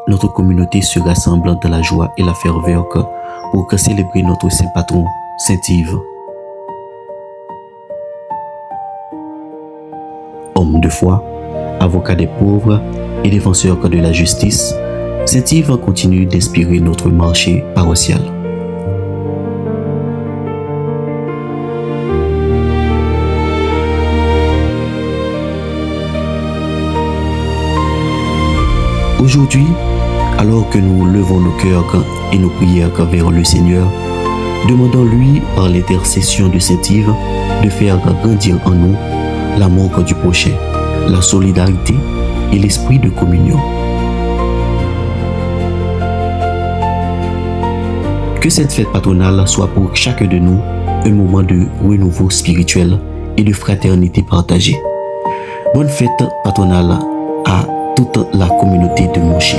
notre communauté se rassemble dans la joie et la ferveur pour célébrer notre saint patron, Saint Yves. Homme de foi, avocat des pauvres et défenseur de la justice, Saint Yves continue d'inspirer notre marché paroissial. Aujourd'hui, alors que nous levons nos cœurs et nos prières vers le Seigneur, demandons-lui par l'intercession de Saint Yves de faire grandir en nous l'amour du prochain, la solidarité et l'esprit de communion. Que cette fête patronale soit pour chacun de nous un moment de renouveau spirituel et de fraternité partagée. Bonne fête patronale à toute la communauté de Montchil.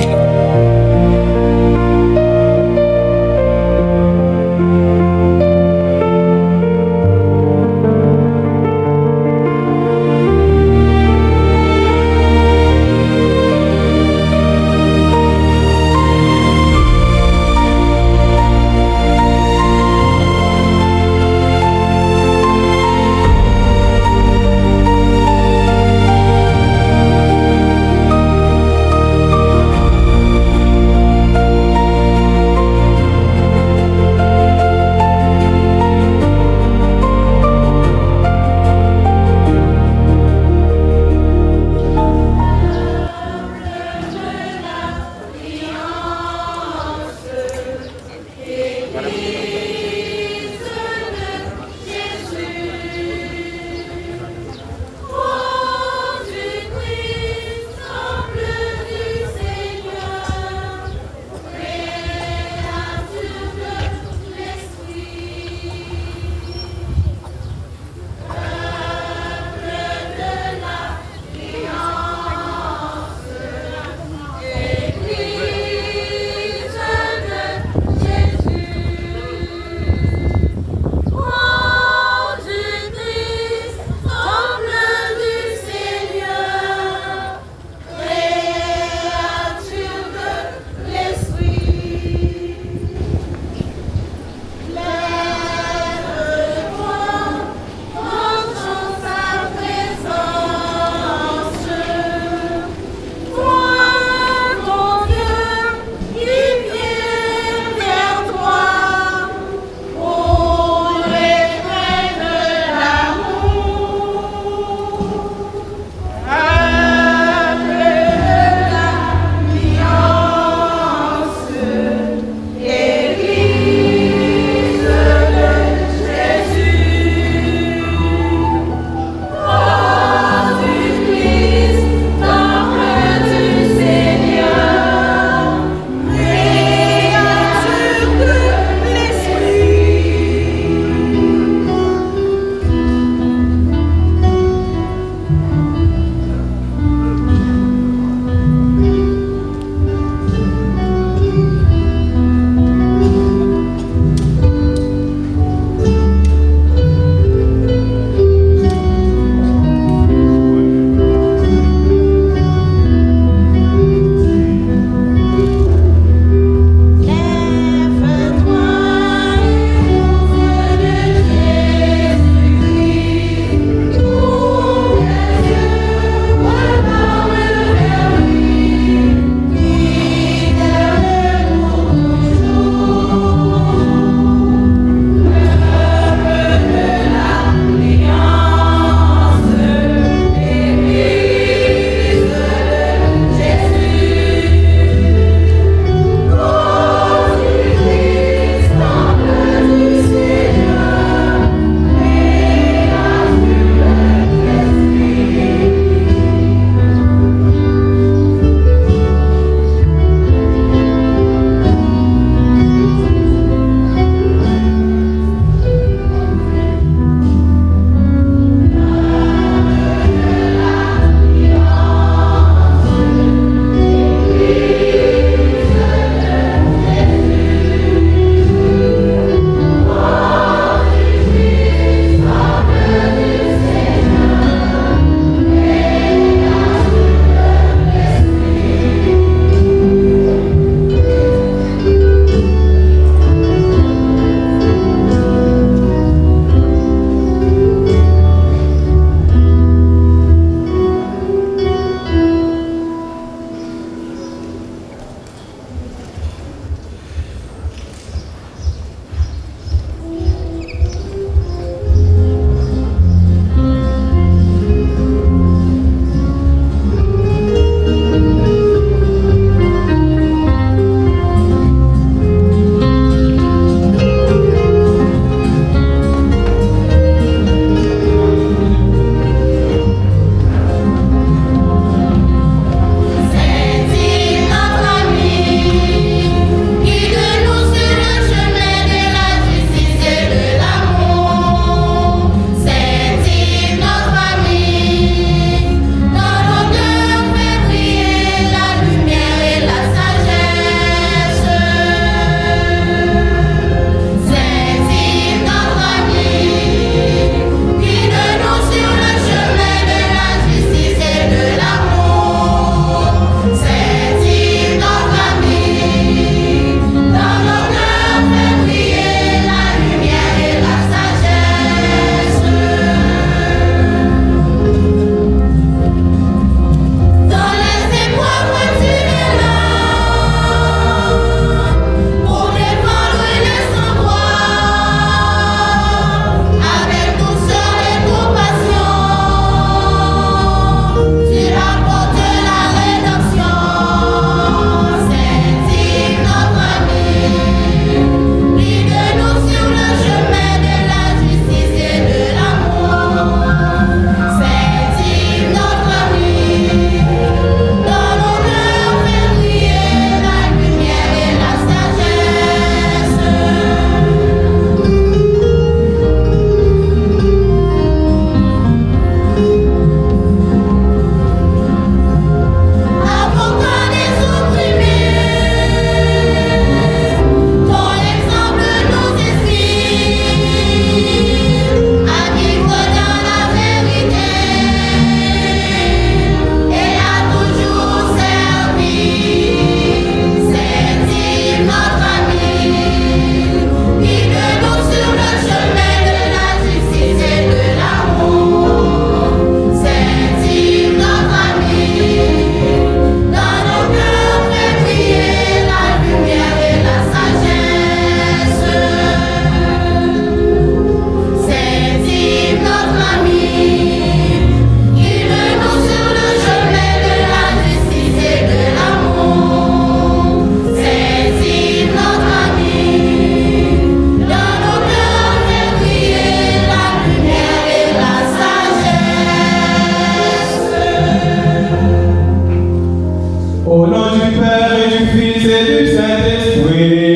Au nom du Père et du Fils et du Saint-Esprit.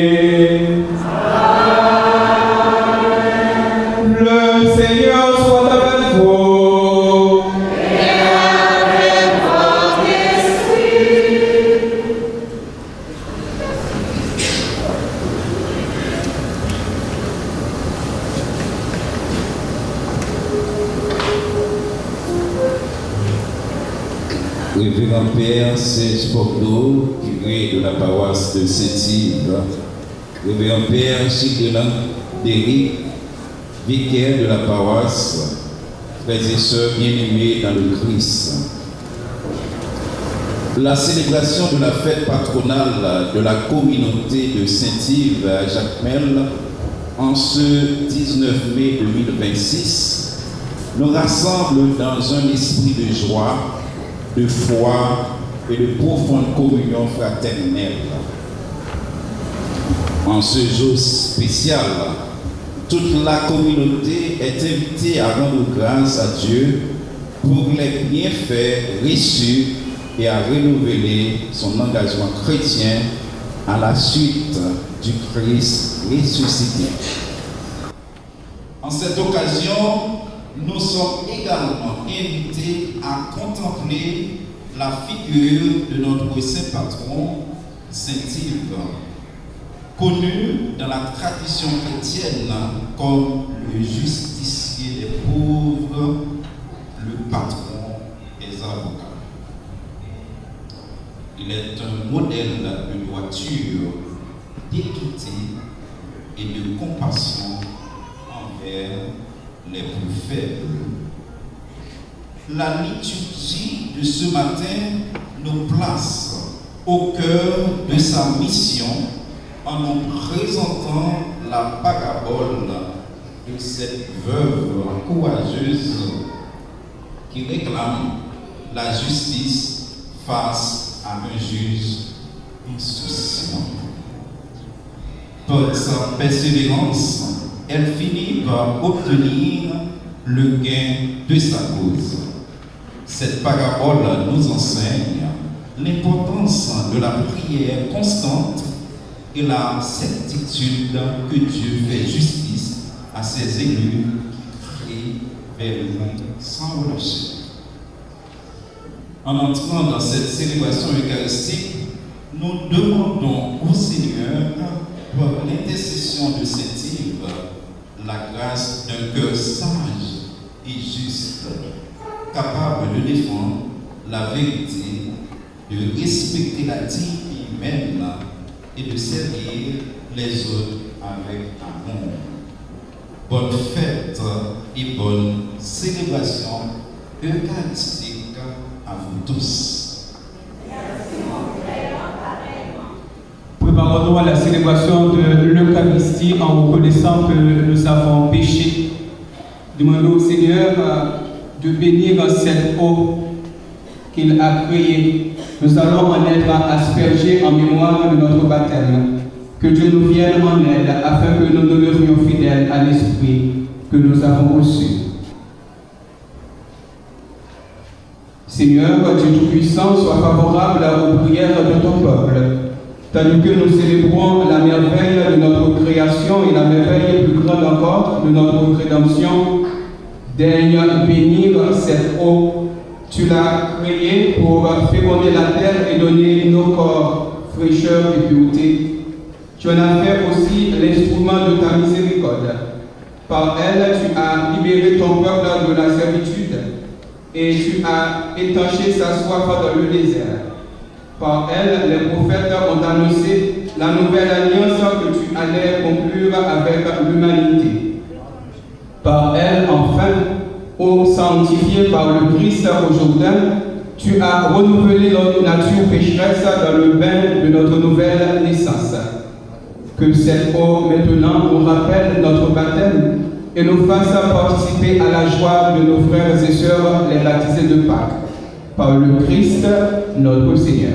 Le Seigneur soit avec vous. Et avec votre esprit. Révérend Père Serge Bordeaux, curé de la paroisse de Saint-Yves, Révérend Père Chiquelin Déric, vicaire de la paroisse, frères et sœurs bien-aimés dans le Christ. La célébration de la fête patronale de la communauté de Saint-Yves à Jacmel en ce 19 mai 2026 nous rassemble dans un esprit de joie, de foi et de profonde communion fraternelle. En ce jour spécial, toute la communauté est invitée à rendre grâce à Dieu pour les bienfaits reçus et à renouveler son engagement chrétien à la suite du Christ ressuscité. En cette occasion, nous sommes également invités à contempler la figure de notre saint patron, Saint-Yves, connu dans la tradition chrétienne comme le justicier des pauvres, le patron des avocats. Il est un modèle de droiture, d'équité et de compassion envers les plus faibles. La liturgie de ce matin nous place au cœur de sa mission en nous présentant la parabole de cette veuve courageuse qui réclame la justice face à un juge insouciant. Par sa persévérance, elle finit par obtenir le gain de sa cause. Cette parabole nous enseigne l'importance de la prière constante et la certitude que Dieu fait justice à ses élus qui crient vers lui sans relâcher. En entrant dans cette célébration eucharistique, nous demandons au Seigneur, par l'intercession de Saint-Yves, la grâce d'un cœur sage et juste, capable de défendre la vérité, de respecter la dignité humaine et de servir les autres avec amour. Bonne fête et bonne célébration eucharistique à vous tous. Préparons-nous à la célébration de l'Eucharistie en reconnaissant que nous avons péché. Demandons au Seigneur de bénir cette eau qu'il a créée. Nous allons en être aspergés en mémoire de notre baptême. Que Dieu nous vienne en aide afin que nous demeurions fidèles à l'Esprit que nous avons reçu. Seigneur, Dieu Tout-Puissant, sois favorable aux prières de ton peuple. Tandis que nous célébrons la merveille de notre création et la merveille plus grande encore de notre rédemption, daigne bénir cette eau. Tu l'as créée pour féconder la terre et donner nos corps fraîcheur et pureté. Tu en as fait aussi l'instrument de ta miséricorde. Par elle, tu as libéré ton peuple de la servitude et tu as étanché sa soif dans le désert. Par elle, les prophètes ont annoncé la nouvelle alliance que tu allais conclure avec l'humanité. Par elle, enfin, ô sanctifié par le Christ au Jourdain, tu as renouvelé notre nature pécheresse dans le bain de notre nouvelle naissance. Que cette eau maintenant nous rappelle notre baptême et nous fasse participer à la joie de nos frères et sœurs les baptisés de Pâques. Par le Christ, notre Seigneur.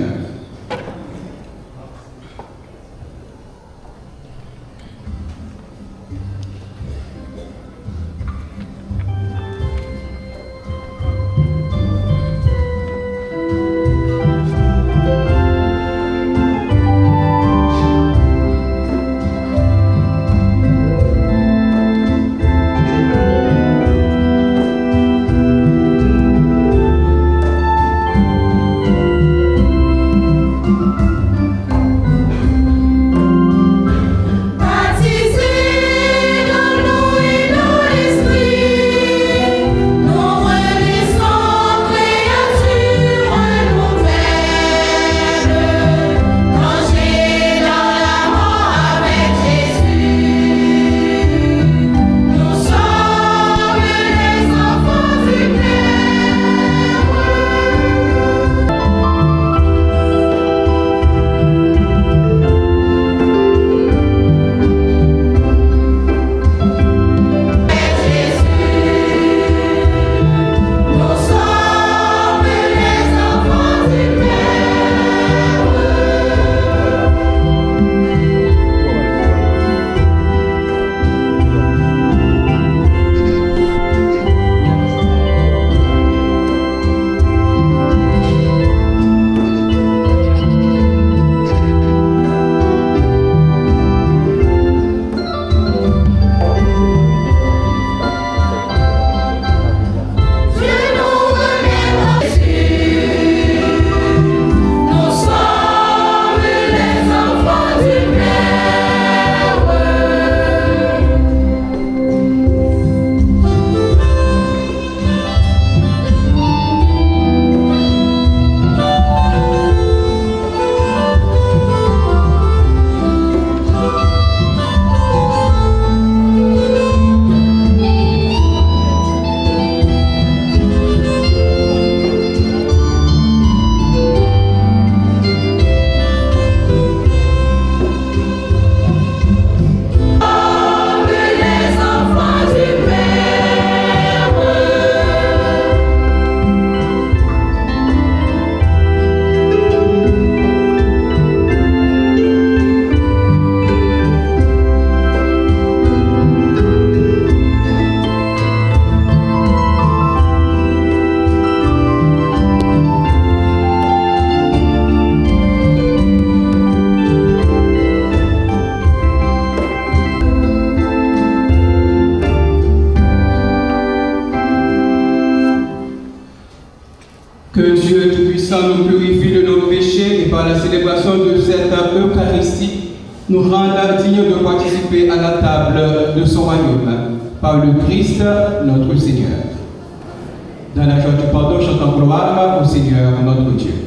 nous purifie de nos péchés et par la célébration de cette Eucharistie, nous rende dignes de participer à la table de son royaume. Par le Christ, notre Seigneur. Dans la joie du pardon, chantons gloire au Seigneur, notre Dieu.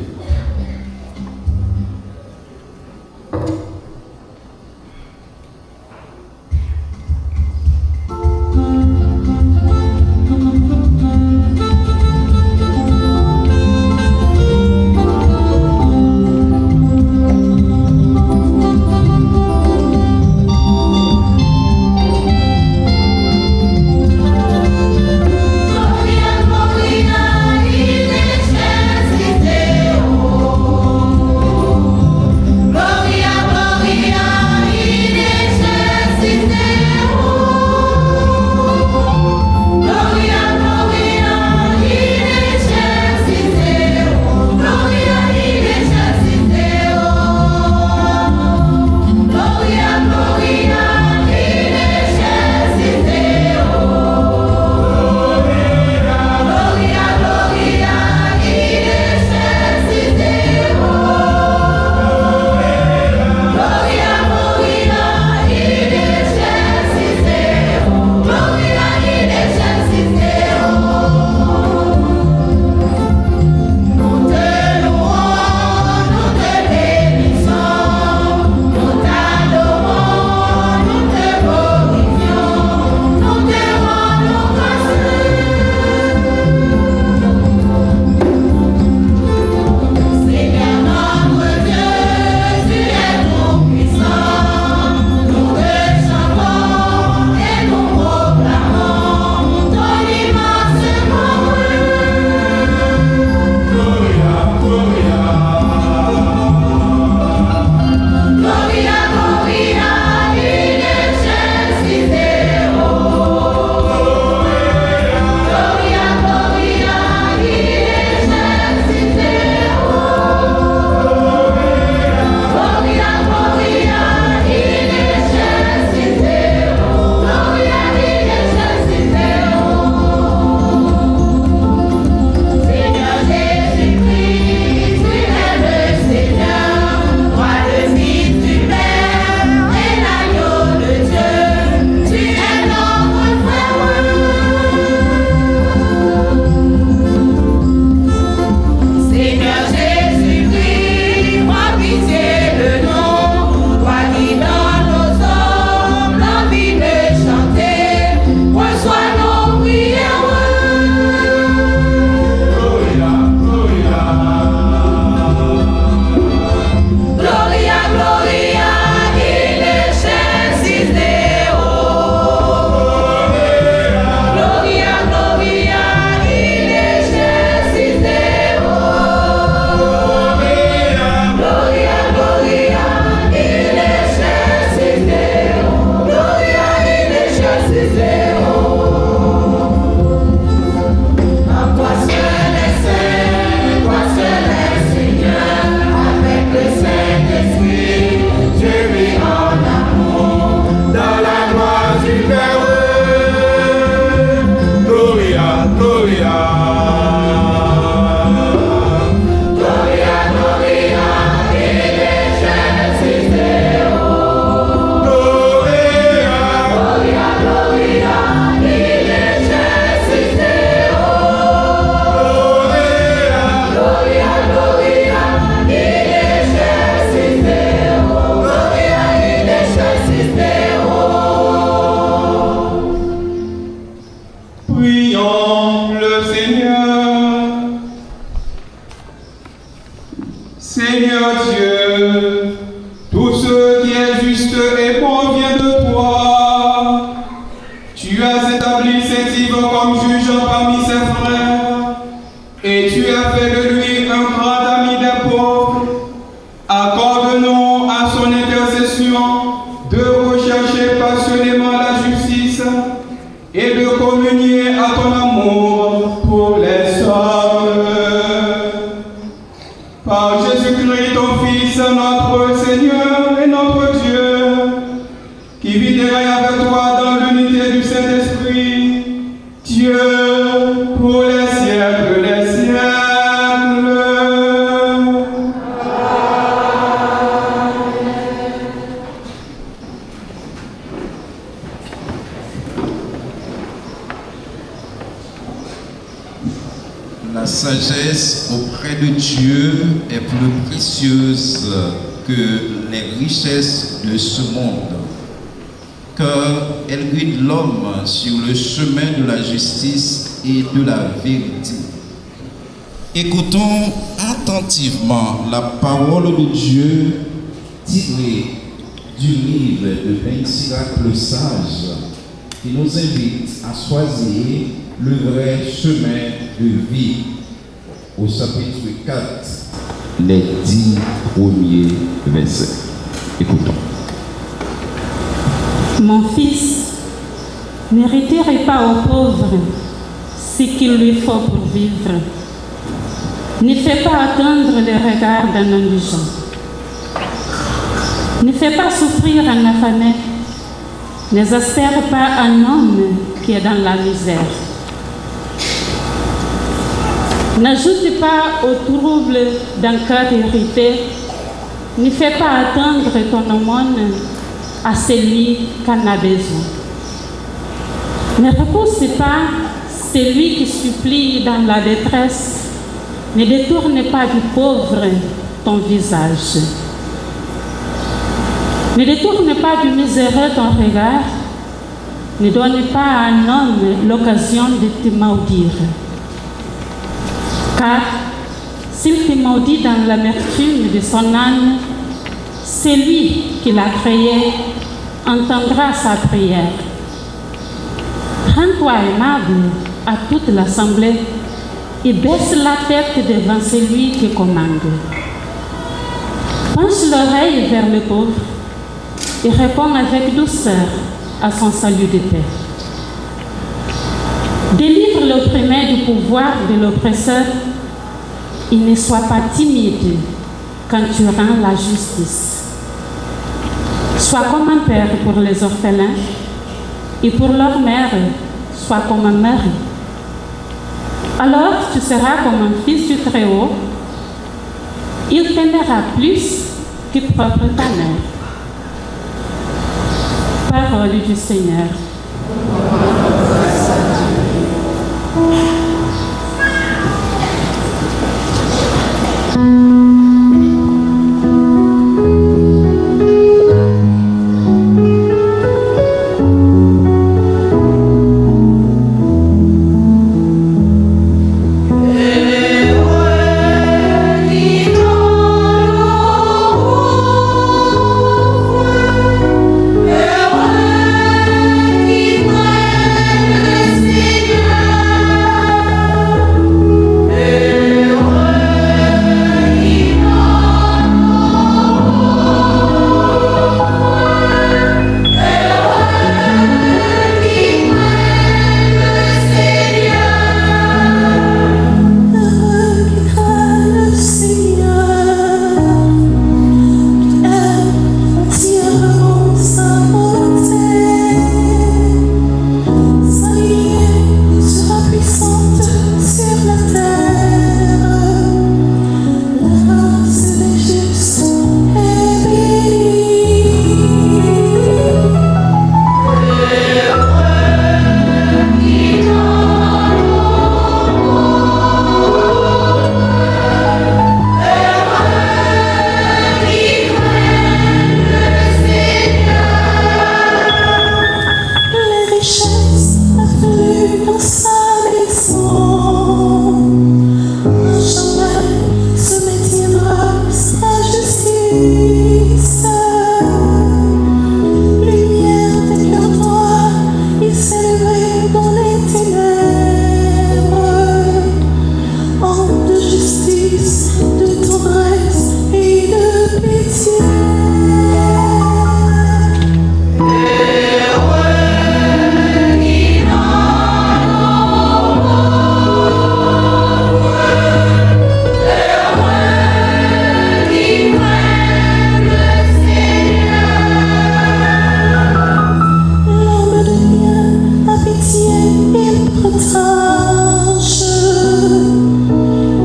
Dieu, pour les siècles des siècles. sagesse auprès de Dieu est plus précieuse que les richesses de ce monde, car elle guide l'homme sur le chemin de la justice et de la vérité. Écoutons attentivement la parole de Dieu tirée du livre de Ben Sirac le sage, qui nous invite à choisir le vrai chemin de vie. Au chapitre 4, les 10 premiers versets. Écoutons. Mon fils, ne retirez pas au pauvre ce qu'il lui faut pour vivre. Ne fais pas attendre le regard d'un indigent. Ne fais pas souffrir un affamé. N'exaspère pas un homme qui est dans la misère. N'ajoute pas au trouble d'un cœur irrité. Ne fais pas attendre ton aumône à celui qui en a besoin. Ne repousse pas celui qui supplie dans la détresse. Ne détourne pas du pauvre ton visage. Ne détourne pas du miséreux ton regard. Ne donne pas à un homme l'occasion de te maudire. Car s'il te maudit dans l'amertume de son âme, c'est lui qui l'a créé entendra sa prière. Rends-toi aimable à toute l'assemblée et baisse la tête devant celui qui commande. Penche l'oreille vers le pauvre et réponds avec douceur à son salut de paix. Délivre l'opprimé du pouvoir de l'oppresseur et ne sois pas timide quand tu rends la justice. Sois comme un père pour les orphelins et pour leur mère, sois comme un mari. Alors tu seras comme un fils du Très-Haut. Il t'aimera plus que propre ta mère. Parole du Seigneur.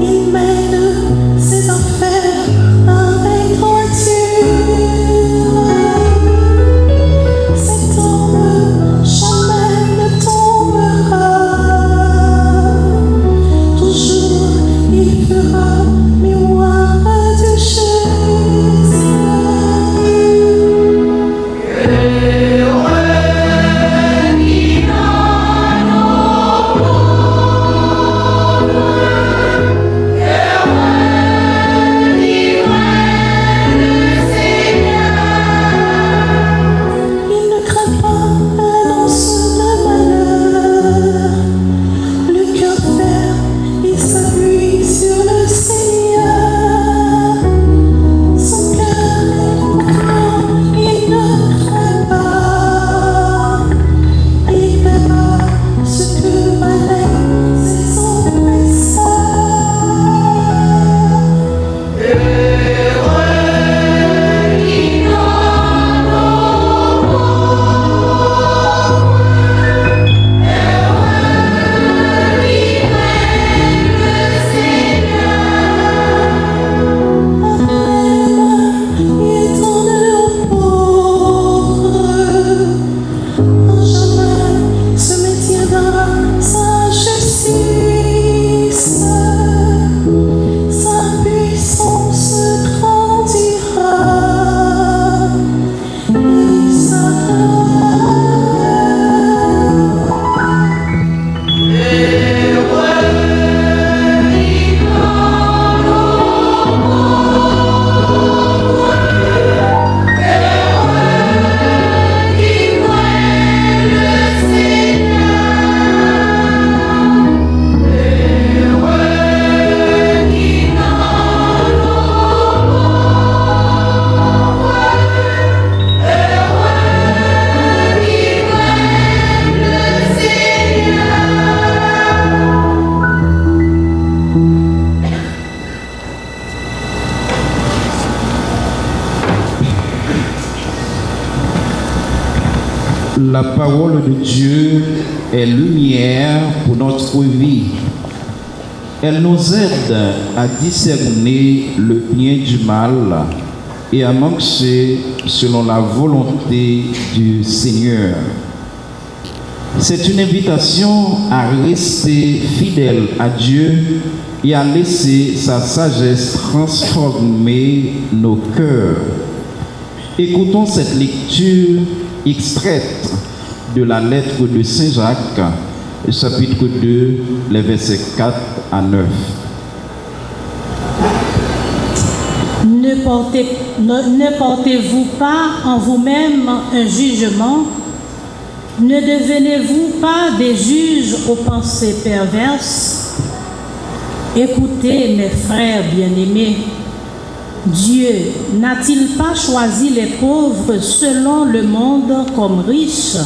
Il mène ses enfers avec droiture. La parole de Dieu est lumière pour notre vie. Elle nous aide à discerner le bien du mal et à marcher selon la volonté du Seigneur. C'est une invitation à rester fidèle à Dieu et à laisser sa sagesse transformer nos cœurs. Écoutons cette lecture extraite de la lettre de Saint Jacques, chapitre 2, les versets 4 à 9. Ne portez-vous pas en vous-même un jugement? Ne devenez-vous pas des juges aux pensées perverses? Écoutez, mes frères bien-aimés, Dieu n'a-t-il pas choisi les pauvres selon le monde comme riches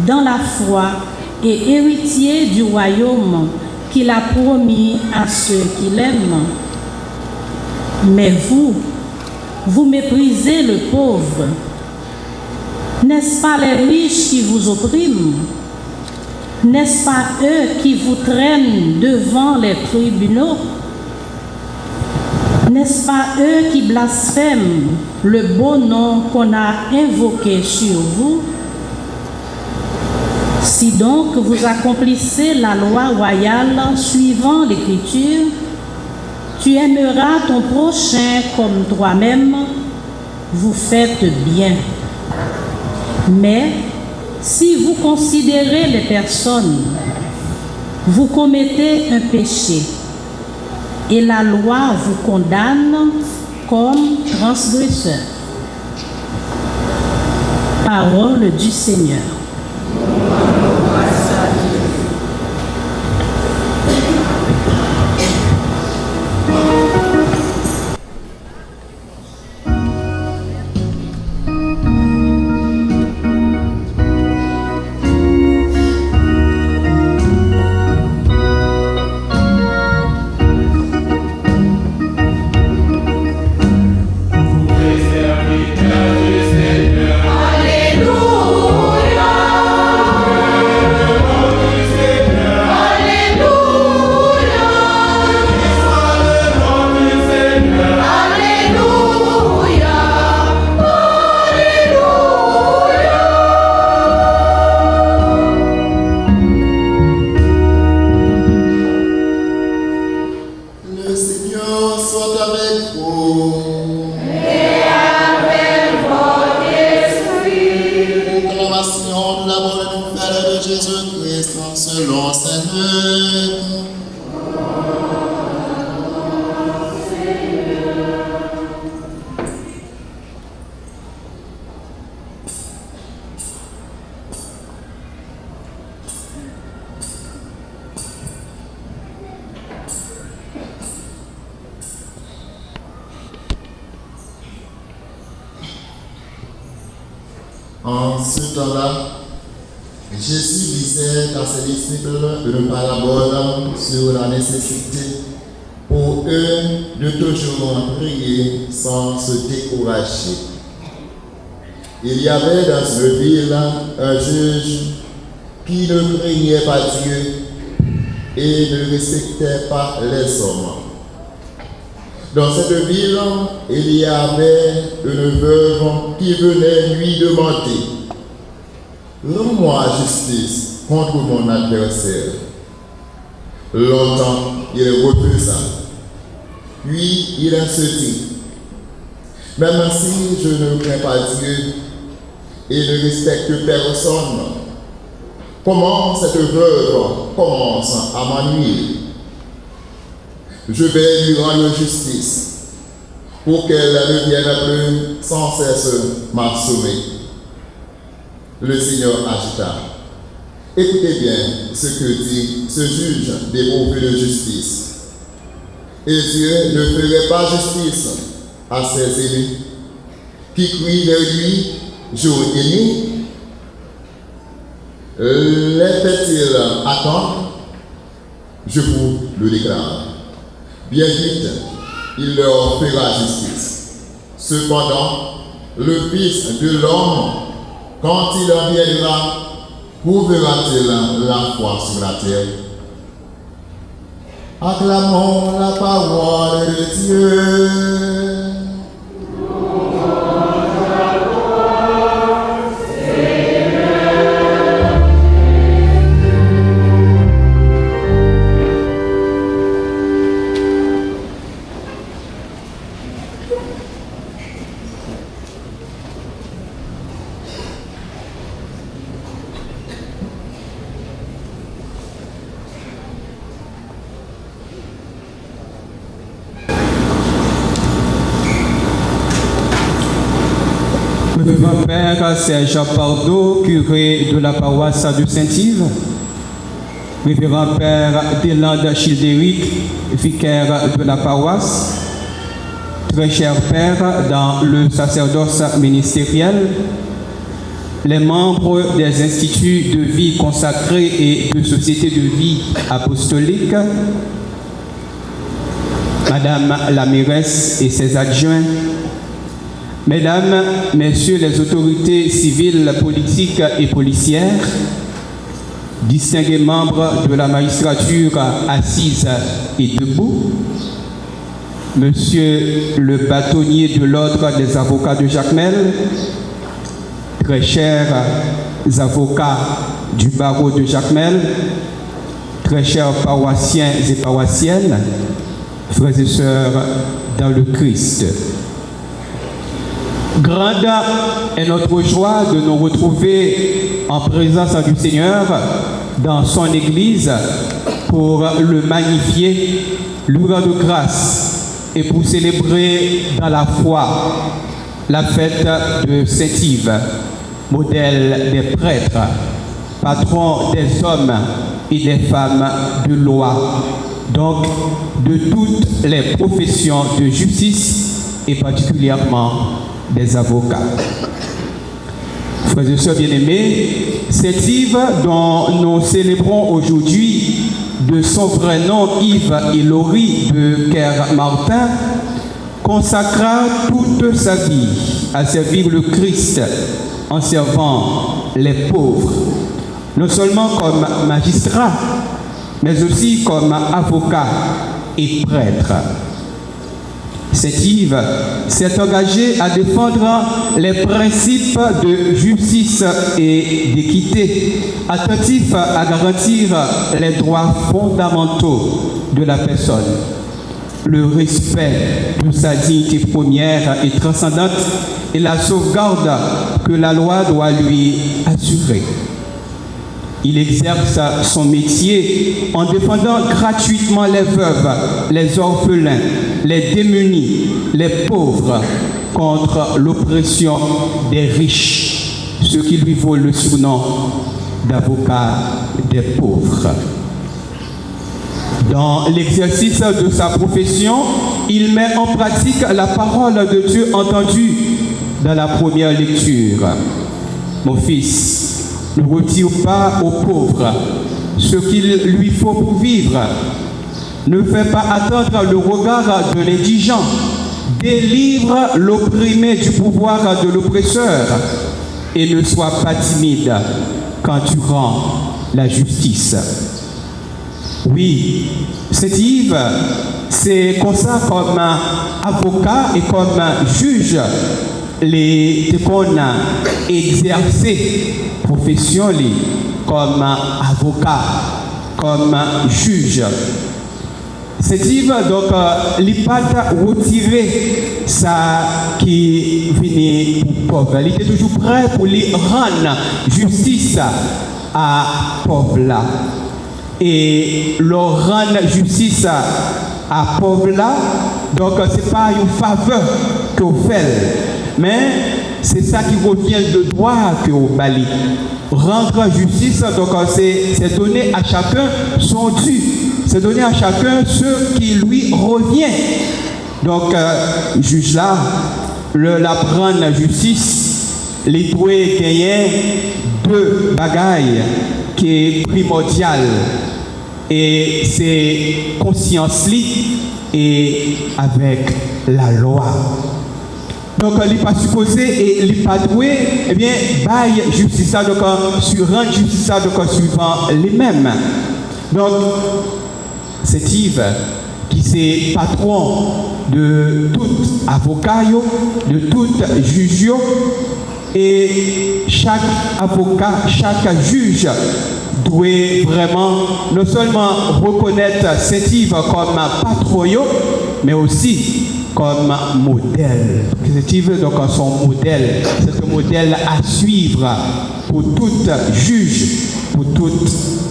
dans la foi et héritiers du royaume qu'il a promis à ceux qui l'aiment? Mais vous méprisez le pauvre. N'est-ce pas les riches qui vous oppriment? N'est-ce pas eux qui vous traînent devant les tribunaux? N'est-ce pas eux qui blasphèment le beau nom qu'on a invoqué sur vous? Si donc vous accomplissez la loi royale suivant l'Écriture, tu aimeras ton prochain comme toi-même, vous faites bien. Mais si vous considérez les personnes, vous commettez un péché et la loi vous condamne comme transgresseur. Parole du Seigneur. En ce temps-là, Jésus disait à ses disciples une parabole sur la nécessité pour eux de toujours prier sans se décourager. Il y avait dans une ville un juge qui ne craignait pas Dieu et ne respectait pas les hommes. Dans cette ville, il y avait une veuve qui venait lui demander « Rends-moi justice contre mon adversaire. » Longtemps, il refusa. Puis il se dit « Même si je ne crains pas Dieu et ne respecte personne, comment cette veuve commence à m'ennuyer? Je vais lui rendre justice pour qu'elle ne vienne plus sans cesse m'assommer. » Le Seigneur agita. Écoutez bien ce que dit ce juge dépourvu de justice. Et Dieu ne ferait pas justice à ses élus qui crient vers lui jour et nuit. Les fait-il attendre? Je vous le déclare. Bien vite, il leur fera justice. Cependant, le Fils de l'homme quand il en viendra, prouvera-t-il la foi sur la terre? Acclamons la parole de Dieu. Révérend Père Serge Pardo, curé de la paroisse de Saint-Yves, Révérend Père Delande Childéric, vicaire de la paroisse, très cher Père dans le sacerdoce ministériel, les membres des instituts de vie consacrée et de société de vie apostolique, Madame la mairesse et ses adjoints, Mesdames, Messieurs les autorités civiles, politiques et policières, distingués membres de la magistrature assise et debout, Monsieur le bâtonnier de l'ordre des avocats de Jacmel, très chers avocats du barreau de Jacmel, très chers paroissiens et paroissiennes, frères et sœurs dans le Christ. Grande est notre joie de nous retrouver en présence du Seigneur dans son Église pour le magnifier, lui rendre grâce et pour célébrer dans la foi la fête de Saint-Yves, modèle des prêtres, patron des hommes et des femmes de loi, donc de toutes les professions de justice et particulièrement des avocats. Frères et sœurs bien-aimés, Saint-Yves dont nous célébrons aujourd'hui de son vrai nom Yves Hilary de Kermartin consacra toute sa vie à servir le Christ en servant les pauvres, non seulement comme magistrat, mais aussi comme avocat et prêtre. Saint-Yves s'est engagé à défendre les principes de justice et d'équité, attentif à garantir les droits fondamentaux de la personne, le respect de sa dignité première et transcendante et la sauvegarde que la loi doit lui assurer. Il exerce son métier en défendant gratuitement les veuves, les orphelins, les démunis, les pauvres contre l'oppression des riches, ce qui lui vaut le surnom d'avocat des pauvres. Dans l'exercice de sa profession, il met en pratique la parole de Dieu entendue dans la première lecture. Mon fils, ne retire pas aux pauvres ce qu'il lui faut pour vivre. Ne fais pas attendre le regard de l'indigent. Délivre l'opprimé du pouvoir de l'oppresseur et ne sois pas timide quand tu rends la justice. Oui, Saint-Yves, c'est comme ça comme avocat et comme juge les qu'on a exercé profession comme avocat, comme juge. Saint-Yves donc il pas retiré ça qui venait pour pauvre. Il était toujours prêt pour lui rendre justice à pauvre là. Et leur rendre justice à pauvre là, donc c'est pas une faveur que vous faites. Mais c'est ça qui revient de droit que vous bali. Rendre justice, donc c'est donner à chacun son dû. C'est donner à chacun ce qui lui revient. Donc, juge là, la prendre la justice, les doit gagner deux bagailles qui est primordial. Et c'est conscience-li et avec la loi. Donc, il n'est pas supposé et il n'est pas doué, eh bien, bail justice, donc, rendre justice, donc, suivant les mêmes. Donc, c'est Yves qui c'est patron de tout avocat, de tout juge, et chaque avocat, chaque juge doit vraiment non seulement reconnaître Saint-Yves comme patron, mais aussi comme modèle. Saint-Yves donc son modèle, c'est un modèle à suivre pour tout juge, pour tout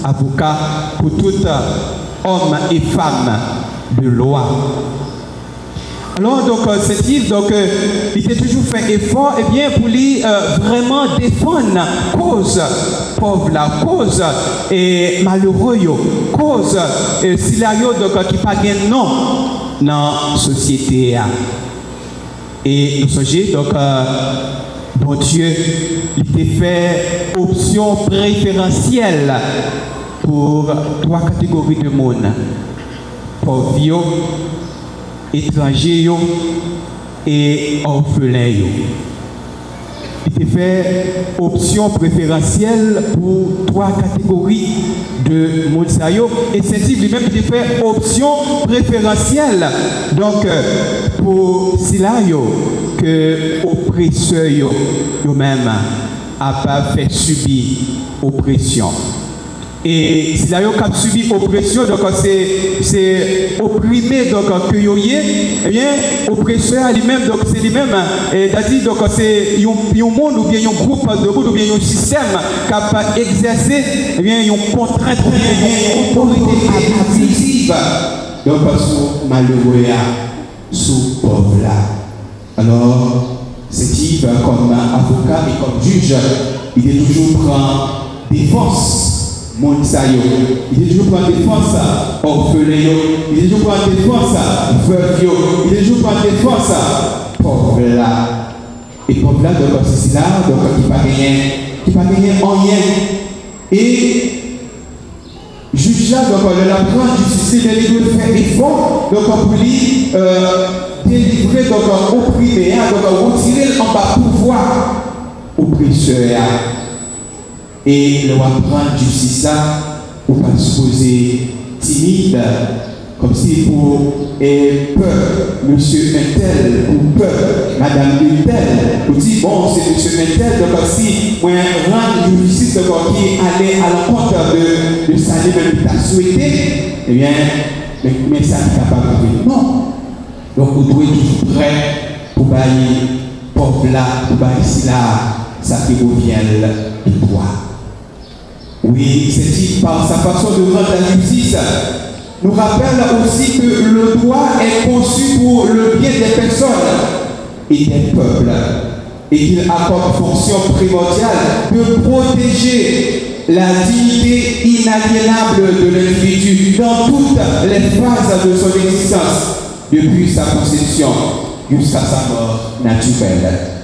avocat, pour tout homme et femme de loi. Alors, donc, Saint-Yves, donc, il a toujours fait effort, eh bien, pour lui vraiment défendre la cause pauvre, la cause et malheureux, cause s'il y a donc qui pas gain non dans la société. Et nous songeons, donc, bon Dieu, il a fait option préférentielle pour 3 catégories de monde. Pauvres, étrangers et orphelins. Il a fait option préférentielle pour 3 catégories de monde. Et Saint-Yves lui-même il a fait option préférentielle donc pour cela que oppresseurs eux-mêmes a pas fait subir oppression. Et si la yo cap subi oppression, donc c'est opprimé donc que yoyé, eh bien oppresseur lui-même donc c'est lui-même, c'est-à-dire donc c'est un monde ou bien un groupe de monde ou bien un système qui a exercé eh bien une contrainte ou bien une autorité abusive donc sous malheureux sous pauvre là. Alors Saint-Yves comme avocat et comme juge, il est toujours prend défense. Monde sayo, il est toujours pour la défense orphelin, il est toujours pour la défense veuve, il est toujours pour la défense pauvre là. Et pauvre là, donc c'est là, donc qui pas gagné en rien. Et juge là, donc le lapin justice, il doit faire effort, donc pour lui délivrer, donc opprimer, donc retirer en bas pouvoir oppresseur. Et le roi prend justice là, pour pas se poser timide, comme si pour peur, monsieur Intel, ou peur, madame Intel, pour dire bon, c'est monsieur Intel, donc si on rend justice qui allait à l'encontre de sa liberté que tu as souhaité, eh bien, mais ça n'est capable de dire non. Donc, vous devez être toujours prêt pour bailler pauvre là, pour bailler ici là, ça qui revient de toi. Oui, c'est par sa façon de rendre la justice, nous rappelle aussi que le droit est conçu pour le bien des personnes et des peuples, et qu'il a comme fonction primordiale de protéger la dignité inaliénable de l'individu dans toutes les phases de son existence, depuis sa conception jusqu'à sa mort naturelle.